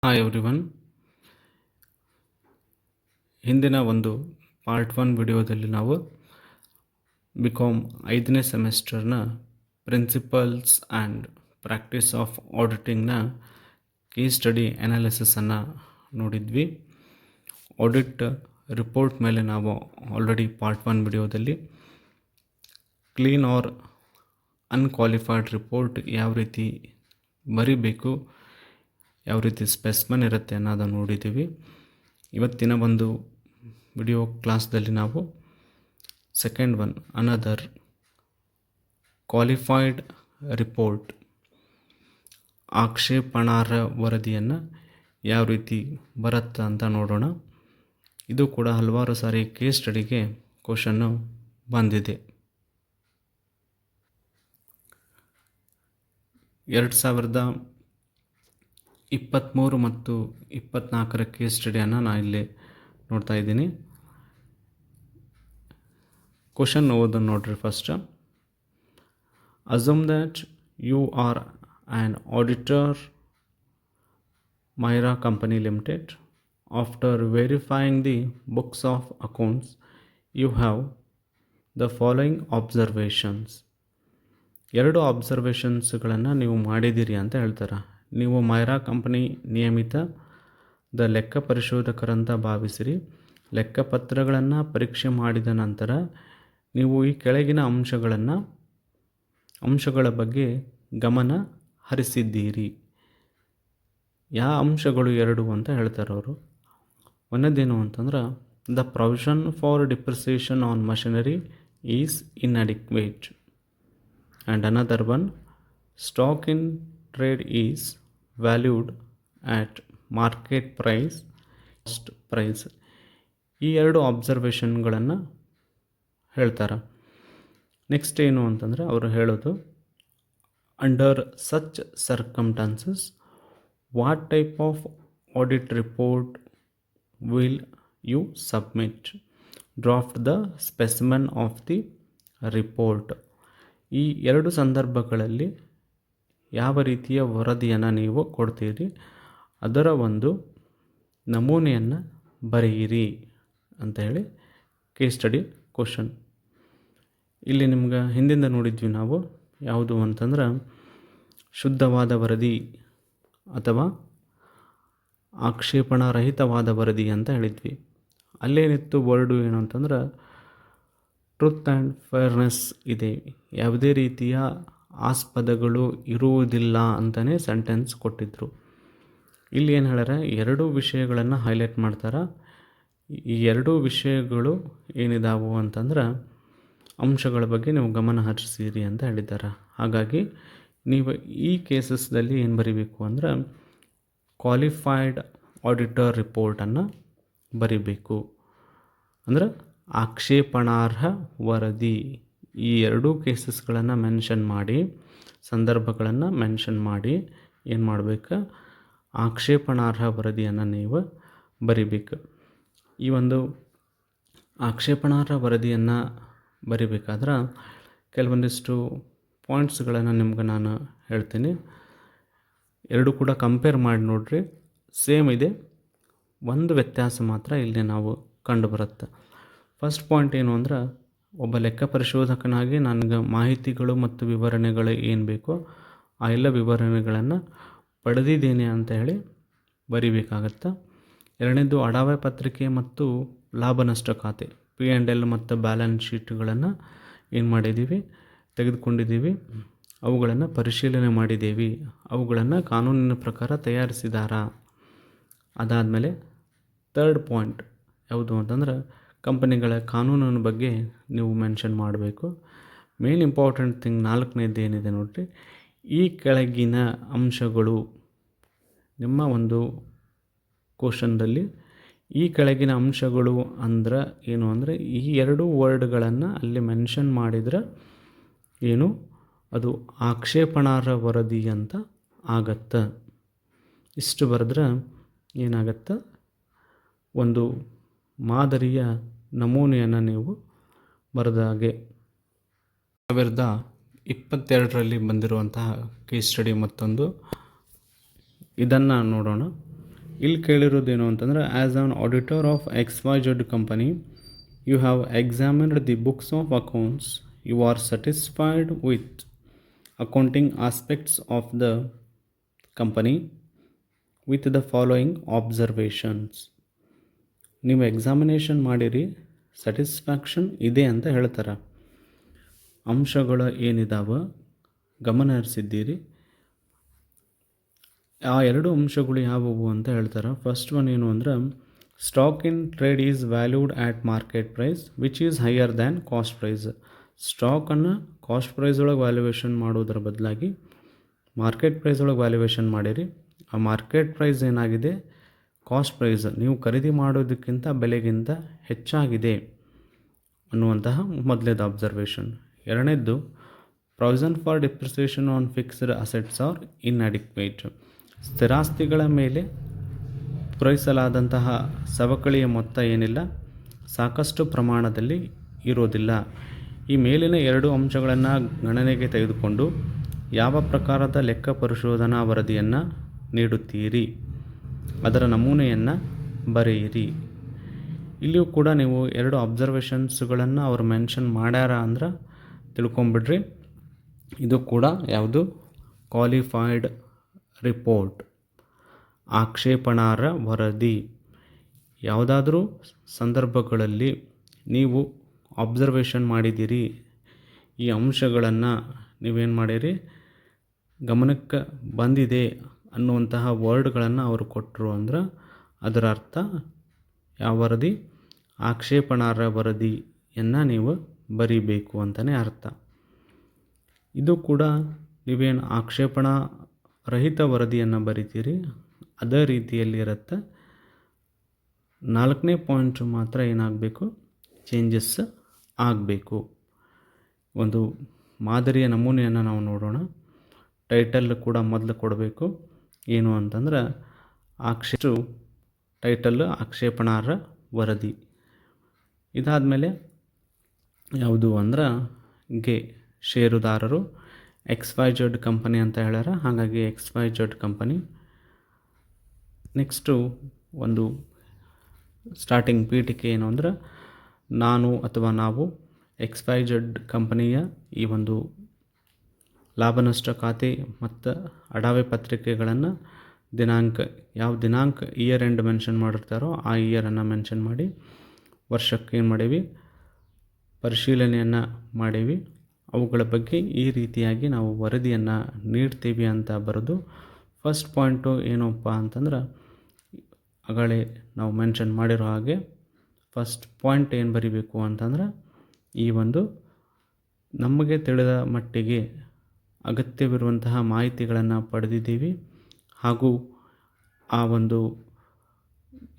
Hi everyone. ಹಿಂದಿನ ಒಂದು part 1 ವಿಡಿಯೋದಲ್ಲಿ ನಾವು ಬಿಕಾಮ್ 5ನೇ ಸೆಮಿಸ್ಟರ್ನ ಪ್ರಿನ್ಸಿಪಲ್ಸ್ ಆ್ಯಂಡ್ ಪ್ರಾಕ್ಟೀಸ್ ಆಫ್ ಆಡಿಟಿಂಗ್ನ ಕೇಸ್ ಸ್ಟಡಿ ಅನಾಲಿಸಿಸನ್ನು ನೋಡಿದ್ವಿ. ಆಡಿಟ್ ರಿಪೋರ್ಟ್ ಮೇಲೆ ನಾವು ಆಲ್ರೆಡಿ ಪಾರ್ಟ್ 1 ವಿಡಿಯೋದಲ್ಲಿ ಕ್ಲೀನ್ ಆರ್ ಅನ್ಕ್ವಾಲಿಫೈಡ್ ರಿಪೋರ್ಟ್ ಯಾವ ರೀತಿ ಬರೀಬೇಕು, ಯಾವ ರೀತಿ ಸ್ಪೆಸಿಮನ್ ಇರುತ್ತೆ ಅನ್ನೋದನ್ನು ನೋಡಿದ್ದೀವಿ. ಇವತ್ತಿನ ಒಂದು ವಿಡಿಯೋ ಕ್ಲಾಸ್ದಲ್ಲಿ ನಾವು second one another qualified report ಆಕ್ಷೇಪಣಾರ್ಹ ವರದಿಯನ್ನು ಯಾವ ರೀತಿ ಬರುತ್ತೆ ಅಂತ ನೋಡೋಣ. ಇದು ಕೂಡ ಹಲವಾರು ಸಾರಿ ಕೇಸ್ ಸ್ಟಡಿಗೆ ಕ್ವಶನ್ನು ಬಂದಿದೆ. 2023 ಮತ್ತು 24ರ ಕೇಸ್ ಸ್ಟಡಿಯನ್ನು ನಾನು ಇಲ್ಲಿ ನೋಡ್ತಾ ಇದ್ದೀನಿ. ಕ್ವಶನ್ ಓದನ್ನು ನೋಡ್ರಿ. First, assume that you are an auditor Myra Company Limited. After verifying the books of accounts, you have the following observations. 2 ಅಬ್ಸರ್ವೇಷನ್ಸ್ಗಳನ್ನು ನೀವು ಮಾಡಿದ್ದೀರಿ ಅಂತ ಹೇಳ್ತಾರೆ. ನೀವು ಮೈರಾ ಕಂಪನಿ ನಿಯಮಿತ ಲೆಕ್ಕ ಪರಿಶೋಧಕರಂತ ಭಾವಿಸಿರಿ. ಲೆಕ್ಕಪತ್ರಗಳನ್ನು ಪರೀಕ್ಷೆ ಮಾಡಿದ ನಂತರ ನೀವು ಈ ಕೆಳಗಿನ ಅಂಶಗಳ ಬಗ್ಗೆ ಗಮನ ಹರಿಸಿದ್ದೀರಿ. ಯಾವ ಅಂಶಗಳು 2 ಅಂತ ಹೇಳ್ತಾರೆ ಅವರು. ಒಂದೇದೇನು ಅಂತಂದ್ರೆ, the provision for depreciation on machinery is inadequate. And another one, stock in trade is valued at market price, cost price. ಈ 2 ಅಬ್ಸರ್ವೇಷನ್ಗಳನ್ನು ಹೇಳ್ತಾರೆ. ನೆಕ್ಸ್ಟ್ ಏನು ಅಂತಂದರೆ ಅವರು ಹೇಳೋದು, under such circumstances what type of audit report will you submit? Draft the specimen of the report. ಈ 2 ಸಂದರ್ಭಗಳಲ್ಲಿ ಯಾವ ರೀತಿಯ ವರದಿಯನ್ನು ನೀವು ಕೊಡ್ತೀರಿ, ಅದರ ಒಂದು ನಮೂನೆಯನ್ನು ಬರೆಯಿರಿ ಅಂತ ಹೇಳಿ ಕೇಸ್ ಸ್ಟಡಿ ಕ್ವಶನ್. ಇಲ್ಲಿ ನಿಮ್ಗೆ ಹಿಂದಿಂದ ನೋಡಿದ್ವಿ ನಾವು. ಯಾವುದು ಅಂತಂದ್ರೆ ಶುದ್ಧವಾದ ವರದಿ ಅಥವಾ ಆಕ್ಷೇಪಣಾರಹಿತವಾದ ವರದಿ ಅಂತ ಹೇಳಿದ್ವಿ. ಅಲ್ಲೇನಿತ್ತು ವರ್ಡು ಏನು ಅಂತಂದ್ರೆ ಟ್ರುತ್ ಆ್ಯಂಡ್ ಫೇರ್ನೆಸ್ ಇದೆ, ಯಾವುದೇ ರೀತಿಯ ಆಸ್ಪದಗಳು ಇರುವುದಿಲ್ಲ ಅಂತಲೇ ಸೆಂಟೆನ್ಸ್ ಕೊಟ್ಟಿದ್ದರು. ಇಲ್ಲಿ ಏನು ಹೇಳ್ಯಾರ, 2 ವಿಷಯಗಳನ್ನು ಹೈಲೈಟ್ ಮಾಡ್ತಾರೆ. ಈ 2 ವಿಷಯಗಳು ಏನಿದಾವು ಅಂತಂದ್ರೆ ಅಂಶಗಳ ಬಗ್ಗೆ ನೀವು ಗಮನ ಹರಿಸಿರಿ ಅಂತ ಹೇಳಿದ್ದಾರೆ. ಹಾಗಾಗಿ ನೀವು ಈ ಕೇಸಸ್ದಲ್ಲಿ ಏನು ಬರೀಬೇಕು ಅಂದ್ರೆ ಕ್ವಾಲಿಫೈಡ್ ಆಡಿಟರ್ ರಿಪೋರ್ಟನ್ನು ಬರಿಬೇಕು. ಅಂದರೆ ಆಕ್ಷೇಪಣಾರ್ಹ ವರದಿ. ಈ 2 ಕೇಸಸ್ಗಳನ್ನು ಮೆನ್ಷನ್ ಮಾಡಿ, ಸಂದರ್ಭಗಳನ್ನು ಮೆನ್ಷನ್ ಮಾಡಿ ಏನು ಮಾಡಬೇಕು, ಆಕ್ಷೇಪಣಾರ್ಹ ವರದಿಯನ್ನು ನೀವು ಬರಿಬೇಕು. ಈ ಒಂದು ಆಕ್ಷೇಪಣಾರ್ಹ ವರದಿಯನ್ನು ಬರಿಬೇಕಾದ್ರೆ ಕೆಲವೊಂದಿಷ್ಟು ಪಾಯಿಂಟ್ಸ್ಗಳನ್ನು ನಿಮ್ಗೆ ನಾನು ಹೇಳ್ತೀನಿ. 2 ಕೂಡ ಕಂಪೇರ್ ಮಾಡಿ ನೋಡ್ರಿ. ಸೇಮ್ ಇದೆ, ಒಂದು ವ್ಯತ್ಯಾಸ ಮಾತ್ರ ಇಲ್ಲಿ ನಾವು ಕಂಡು ಬರುತ್ತೆ. ಫಸ್ಟ್ ಪಾಯಿಂಟ್ ಏನು ಅಂದ್ರೆ, ಒಬ್ಬ ಲೆಕ್ಕ ಪರಿಶೋಧಕನಾಗಿ ನನಗೆ ಮಾಹಿತಿಗಳು ಮತ್ತು ವಿವರಣೆಗಳು ಏನು ಬೇಕೋ ಆ ಎಲ್ಲ ವಿವರಣೆಗಳನ್ನು ಪಡೆದಿದ್ದೇನೆ ಅಂತ ಹೇಳಿ ಬರಿಬೇಕಾಗತ್ತೆ. 2ನೇದು, ಅಡಾವೆ ಪತ್ರಿಕೆ ಮತ್ತು ಲಾಭ ನಷ್ಟ ಖಾತೆ P&L ಮತ್ತು ಬ್ಯಾಲೆನ್ಸ್ ಶೀಟ್ಗಳನ್ನು ಏನು ಮಾಡಿದ್ದೀವಿ, ತೆಗೆದುಕೊಂಡಿದ್ದೀವಿ. ಅವುಗಳನ್ನು ಪರಿಶೀಲನೆ ಮಾಡಿದ್ದೀವಿ. ಅವುಗಳನ್ನು ಕಾನೂನಿನ ಪ್ರಕಾರ ತಯಾರಿಸಿದಾರಾ. ಅದಾದಮೇಲೆ ಥರ್ಡ್ ಪಾಯಿಂಟ್ ಯಾವುದು ಅಂತಂದ್ರೆ, ಕಂಪನಿಗಳ ಕಾನೂನಿನ ಬಗ್ಗೆ ನೀವು ಮೆನ್ಷನ್ ಮಾಡಬೇಕು. ಮೇನ್ ಇಂಪಾರ್ಟೆಂಟ್ ಥಿಂಗ್ 4ನೇದು ಏನಿದೆ ನೋಡಿರಿ, ಈ ಕೆಳಗಿನ ಅಂಶಗಳು ನಿಮ್ಮ ಒಂದು ಕ್ವಶನ್ದಲ್ಲಿ ಈ ಕೆಳಗಿನ ಅಂಶಗಳು ಅಂದ್ರೆ ಏನು ಅಂದರೆ ಈ 2 ವರ್ಡ್ಗಳನ್ನು ಅಲ್ಲಿ ಮೆನ್ಷನ್ ಮಾಡಿದರೆ ಏನು, ಅದು ಆಕ್ಷೇಪಣಾರ್ಹ ವರದಿ ಅಂತ ಆಗತ್ತೆ. ಇಷ್ಟು ಬರೆದ್ರೆ ಏನಾಗತ್ತೆ, ಒಂದು ಮಾದರಿಯ ನಮೂನೆಯನ್ನು ನೀವು ಬರೆದ ಹಾಗೆ. 2022ರಲ್ಲಿ ಬಂದಿರುವಂತಹ ಕೇಸ್ ಸ್ಟಡಿ ಮತ್ತೊಂದು, ಇದನ್ನು ನೋಡೋಣ. ಇಲ್ಲಿ ಕೇಳಿರೋದೇನು ಅಂತಂದರೆ as an auditor of XYZ company you have examined the books of accounts, you are satisfied with accounting aspects of the company with the following observations. ನೀವು ಎಕ್ಸಾಮಿನೇಷನ್ ಮಾಡಿರಿ, ಸ್ಯಾಟಿಸ್ಫ್ಯಾಕ್ಷನ್ ಇದೆ ಅಂತ ಹೇಳ್ತಾರೆ. ಅಂಶಗಳು ಏನಿದಾವೆ ಗಮನ ಹರಿಸಿದ್ದೀರಿ. ಆ ಎರಡು ಅಂಶಗಳು ಯಾವುವು ಅಂತ ಹೇಳ್ತಾರೆ. ಫಸ್ಟ್ ಒನ್ ಏನು ಅಂದ್ರೆ, stock in trade is valued at market price which is higher than cost price. ಸ್ಟಾಕನ್ನು ಕಾಸ್ಟ್ ಪ್ರೈಸ್ ಒಳಗೆ ವ್ಯಾಲ್ಯೂಯೇಷನ್ ಮಾಡೋದ್ರ ಬದಲಾಗಿ ಮಾರ್ಕೆಟ್ ಪ್ರೈಸ್ ಒಳಗೆ ವ್ಯಾಲ್ಯೂಯೇಷನ್ ಮಾಡಿರಿ. ಆ ಮಾರ್ಕೆಟ್ ಪ್ರೈಸ್ ಏನಾಗಿದೆ, ಕಾಸ್ಟ್ ಪ್ರೈಸ್ ನೀವು ಖರೀದಿ ಮಾಡೋದಕ್ಕಿಂತ ಬೆಲೆಗಿಂತ ಹೆಚ್ಚಾಗಿದೆ ಅನ್ನುವಂತಹ ಮೊದಲೇದು ಅಬ್ಸರ್ವೇಷನ್. ಎರಡನೇದ್ದು, provision for depreciation on fixed assets are inadequate. ಸ್ಥಿರಾಸ್ತಿಗಳ ಮೇಲೆ ಪೂರೈಸಲಾದಂತಹ ಸವಕಳಿಯ ಮೊತ್ತ ಏನಿಲ್ಲ, ಸಾಕಷ್ಟು ಪ್ರಮಾಣದಲ್ಲಿ ಇರೋದಿಲ್ಲ. ಈ ಮೇಲಿನ ಎರಡು ಅಂಶಗಳನ್ನು ಗಣನೆಗೆ ತೆಗೆದುಕೊಂಡು ಯಾವ ಪ್ರಕಾರದ ಲೆಕ್ಕ ಪರಿಶೋಧನಾ ವರದಿಯನ್ನು ನೀಡುತ್ತೀರಿ, ಅದರ ನಮೂನೆಯನ್ನು ಬರೆಯಿರಿ. ಇಲ್ಲಿಯೂ ಕೂಡ ನೀವು ಎರಡು ಅಬ್ಸರ್ವೇಷನ್ಸ್ಗಳನ್ನು ಅವರು ಮೆನ್ಷನ್ ಮಾಡ್ಯಾರ ಅಂದ್ರೆ ತಿಳ್ಕೊಂಬಿಡ್ರಿ. ಇದು ಕೂಡ ಯಾವುದು, ಕ್ವಾಲಿಫೈಡ್ ರಿಪೋರ್ಟ್, ಆಕ್ಷೇಪಣಾರ್ಹ ವರದಿ. ಯಾವುದಾದ್ರೂ ಸಂದರ್ಭಗಳಲ್ಲಿ ನೀವು ಅಬ್ಸರ್ವೇಷನ್ ಮಾಡಿದ್ದೀರಿ, ಈ ಅಂಶಗಳನ್ನು ನೀವೇನು ಮಾಡಿರಿ, ಗಮನಕ್ಕೆ ಬಂದಿದೆ ಅನ್ನುವಂತಹ ವರ್ಡ್ಗಳನ್ನು ಅವರು ಕೊಟ್ಟರು ಅಂದ್ರೆ ಅದರ ಅರ್ಥ ಯಾವ ವರದಿ, ಆಕ್ಷೇಪಣಾರ್ಹ ವರದಿಯನ್ನು ನೀವು ಬರೀಬೇಕು ಅಂತಲೇ ಅರ್ಥ. ಇದು ಕೂಡ ನೀವೇನು ಆಕ್ಷೇಪಣಾ ರಹಿತ ವರದಿಯನ್ನು ಬರಿತೀರಿ ಅದೇ ರೀತಿಯಲ್ಲಿ ಇರುತ್ತೆ. 4ನೇ ಪಾಯಿಂಟ್ ಮಾತ್ರ ಏನಾಗಬೇಕು, ಚೇಂಜಸ್ ಆಗಬೇಕು. ಒಂದು ಮಾದರಿಯ ನಮೂನೆಯನ್ನು ನಾವು ನೋಡೋಣ. ಟೈಟಲ್ ಕೂಡ ಮೊದಲು ಕೊಡಬೇಕು. ಏನು ಅಂತಂದ್ರೆ ಟೈಟಲ್ ಆಕ್ಷೇಪಣಾರ್ಹ ವರದಿ. ಇದಾದಮೇಲೆ ಯಾವುದು ಅಂದ್ರೆ ಷೇರುದಾರರು XYZ ಕಂಪನಿ ಅಂತ ಹೇಳ್ಯಾರ, ಹಾಗಾಗಿ XYZ ಕಂಪನಿ. ನೆಕ್ಸ್ಟು ಒಂದು ಸ್ಟಾರ್ಟಿಂಗ್ ಪೀಠಿಕೆ ಏನು ಅಂದ್ರೆ, ನಾನು ಅಥವಾ ನಾವು XYZ ಕಂಪನಿಯ ಈ ಒಂದು ಲಾಭ ನಷ್ಟ ಖಾತೆ ಮತ್ತು ಅಡಾವೆ ಪತ್ರಿಕೆಗಳನ್ನು ಯಾವ ದಿನಾಂಕ ಇಯರ್ ಎಂಡ್ ಮೆನ್ಷನ್ ಮಾಡಿರ್ತಾರೋ ಆ ಇಯರನ್ನು ಮೆನ್ಷನ್ ಮಾಡಿ, ವರ್ಷಕ್ಕೆ ಏನು ಮಾಡೀವಿ, ಪರಿಶೀಲನೆಯನ್ನು ಮಾಡೀವಿ. ಅವುಗಳ ಬಗ್ಗೆ ಈ ರೀತಿಯಾಗಿ ನಾವು ವರದಿಯನ್ನು ನೀಡ್ತೀವಿ ಅಂತ ಬರೆದು, ಫಸ್ಟ್ ಪಾಯಿಂಟು ಏನಪ್ಪ ಅಂತಂದ್ರೆ, ಆಗಲೇ ನಾವು ಮೆನ್ಷನ್ ಮಾಡಿರೋ ಹಾಗೆ ಫಸ್ಟ್ ಪಾಯಿಂಟ್ ಏನು ಬರಿಬೇಕು ಅಂತಂದ್ರೆ, ಈ ಒಂದು ನಮಗೆ ತಿಳಿದ ಮಟ್ಟಿಗೆ ಅಗತ್ಯವಿರುವಂತಹ ಮಾಹಿತಿಗಳನ್ನು ಪಡೆದಿದ್ದೀವಿ, ಹಾಗೂ ಆ ಒಂದು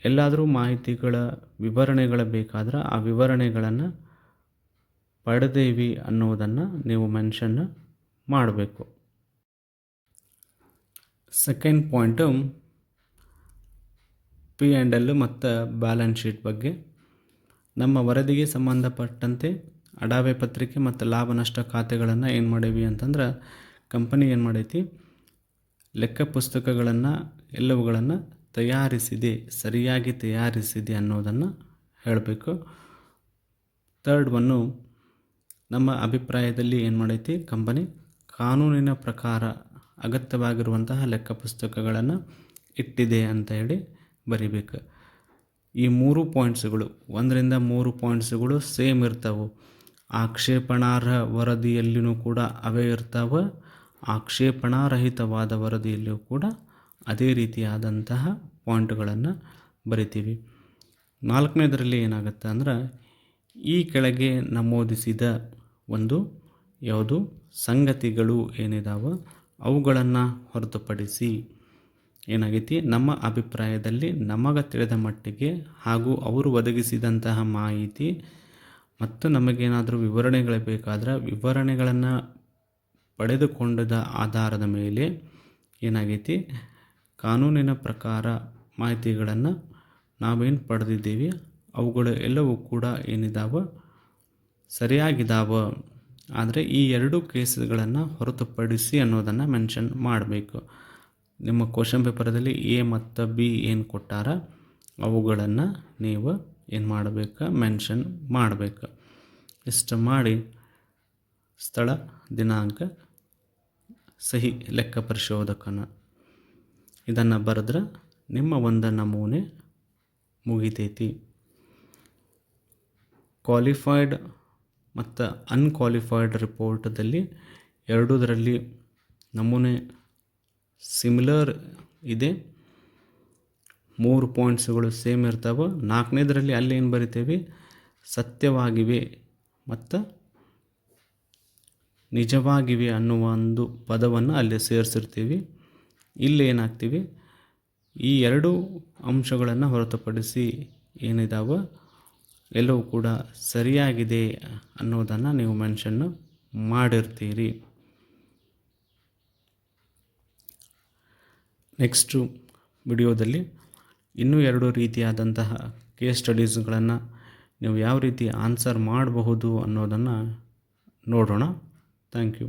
ಎಲ್ಲಾದರೂ ಮಾಹಿತಿಗಳ ವಿವರಣೆಗಳು ಬೇಕಾದ್ರೆ ಆ ವಿವರಣೆಗಳನ್ನು ಪಡೆದೇವಿ ಅನ್ನೋದನ್ನು ನೀವು ಮೆನ್ಷನ್ ಮಾಡಬೇಕು. ಸೆಕೆಂಡ್ ಪಾಯಿಂಟು P&L ಮತ್ತು ಬ್ಯಾಲೆನ್ಸ್ ಶೀಟ್ ಬಗ್ಗೆ. ನಮ್ಮ ವರದಿಗೆ ಸಂಬಂಧಪಟ್ಟಂತೆ ಅಡಾವೆ ಪತ್ರಿಕೆ ಮತ್ತು ಲಾಭ ನಷ್ಟ ಖಾತೆಗಳನ್ನು ಏನು ಮಾಡೀವಿ ಅಂತಂದ್ರೆ, ಕಂಪನಿ ಏನು ಮಾಡೈತಿ, ಲೆಕ್ಕ ಪುಸ್ತಕಗಳನ್ನು ಎಲ್ಲವುಗಳನ್ನು ತಯಾರಿಸಿದೆ, ಸರಿಯಾಗಿ ತಯಾರಿಸಿದೆ ಅನ್ನೋದನ್ನು ಹೇಳಬೇಕು. ಥರ್ಡ್ ಒನ್ನು, ನಮ್ಮ ಅಭಿಪ್ರಾಯದಲ್ಲಿ ಏನು ಮಾಡೈತಿ, ಕಂಪನಿ ಕಾನೂನಿನ ಪ್ರಕಾರ ಅಗತ್ಯವಾಗಿರುವಂತಹ ಲೆಕ್ಕ ಪುಸ್ತಕಗಳನ್ನು ಇಟ್ಟಿದೆ ಅಂತ ಹೇಳಿ ಬರಿಬೇಕು. ಈ 3 ಪಾಯಿಂಟ್ಸ್ಗಳು, 1ರಿಂದ 3 ಪಾಯಿಂಟ್ಸ್ಗಳು ಸೇಮ್ ಇರ್ತಾವೆ. ಆಕ್ಷೇಪಣಾರ್ಹ ವರದಿಯಲ್ಲಿಯೂ ಕೂಡ ಅವೇ ಇರ್ತಾವೆ, ಆಕ್ಷೇಪಣಾರಹಿತವಾದ ವರದಿಯಲ್ಲಿಯೂ ಕೂಡ ಅದೇ ರೀತಿಯಾದಂತಹ ಪಾಯಿಂಟ್ಗಳನ್ನು ಬರಿತೀವಿ. 4ನೇದರಲ್ಲಿ ಏನಾಗುತ್ತೆ ಅಂದ್ರೆ, ಈ ಕೆಳಗೆ ನಮೂದಿಸಿದ ಒಂದು ಯಾವುದು ಸಂಗತಿಗಳು ಏನಿದಾವೆ ಅವುಗಳನ್ನು ಹೊರತುಪಡಿಸಿ ಏನಾಗೈತಿ, ನಮ್ಮ ಅಭಿಪ್ರಾಯದಲ್ಲಿ ನಮಗೆ ತಿಳಿದ ಮಟ್ಟಿಗೆ ಹಾಗೂ ಅವರು ಒದಗಿಸಿದಂತಹ ಮಾಹಿತಿ ಮತ್ತು ನಮಗೇನಾದರೂ ವಿವರಣೆಗಳು ಬೇಕಾದ್ರೆ ವಿವರಣೆಗಳನ್ನು ಪಡೆದುಕೊಂಡದ ಆಧಾರದ ಮೇಲೆ ಏನಾಗೈತಿ, ಕಾನೂನಿನ ಪ್ರಕಾರ ಮಾಹಿತಿಗಳನ್ನು ನಾವೇನು ಪಡೆದಿದ್ದೀವಿ ಅವುಗಳು ಎಲ್ಲವೂ ಕೂಡ ಏನಿದಾವೆ, ಸರಿಯಾಗಿದ್ದಾವೆ. ಆದರೆ ಈ 2 ಕೇಸ್ಗಳನ್ನು ಹೊರತುಪಡಿಸಿ ಅನ್ನೋದನ್ನು ಮೆನ್ಷನ್ ಮಾಡಬೇಕು. ನಿಮ್ಮ ಕ್ವಶನ್ ಪೇಪರದಲ್ಲಿ ಎ ಮತ್ತು ಬಿ ಏನು ಕೊಟ್ಟಾರ ಅವುಗಳನ್ನು ನೀವು ಏನು ಮಾಡಬೇಕು, ಮೆನ್ಷನ್ ಮಾಡಬೇಕು. ಇಷ್ಟು ಮಾಡಿ ಸ್ಥಳ, ದಿನಾಂಕ, ಸಹಿ ಲೆಕ್ಕ ಪರಿಶೋಧಕನ ಇದನ್ನು ಬರೆದ್ರೆ ನಿಮ್ಮ ಒಂದು ನಮೂನೆ ಮುಗಿತೈತಿ. ಕ್ವಾಲಿಫೈಡ್ ಮತ್ತು ಅನ್ಕ್ವಾಲಿಫೈಡ್ ರಿಪೋರ್ಟದಲ್ಲಿ ಎರಡೂದರಲ್ಲಿ ನಮೂನೆ ಸಿಮಿಲರ್ ಇದೆ. 3 ಪಾಯಿಂಟ್ಸ್ಗಳು ಸೇಮ್ ಇರ್ತವೆ. 4ನೇದರಲ್ಲಿ ಅಲ್ಲಿ ಏನು ಬರಿತೇವೆ, ಸತ್ಯವಾಗಿವೆ ಮತ್ತು ನಿಜವಾಗಿವೆ ಅನ್ನುವ ಒಂದು ಪದವನ್ನು ಅಲ್ಲಿ ಸೇರಿಸಿರ್ತೀವಿ. ಇಲ್ಲಿ ಏನಾಗ್ತೀವಿ, ಈ ಎರಡೂ ಅಂಶಗಳನ್ನು ಹೊರತುಪಡಿಸಿ ಏನಿದಾವೆ ಎಲ್ಲವೂ ಕೂಡ ಸರಿಯಾಗಿದೆ ಅನ್ನೋದನ್ನು ನೀವು ಮೆನ್ಷನ್ನು ಮಾಡಿರ್ತೀರಿ. ನೆಕ್ಸ್ಟು ವಿಡಿಯೋದಲ್ಲಿ ಇನ್ನೂ 2 ರೀತಿಯಾದಂತಹ ಕೇಸ್ ಸ್ಟಡೀಸ್ಗಳನ್ನು ನೀವು ಯಾವ ರೀತಿ ಆನ್ಸರ್ ಮಾಡಬಹುದು ಅನ್ನೋದನ್ನು ನೋಡೋಣ. Thank you.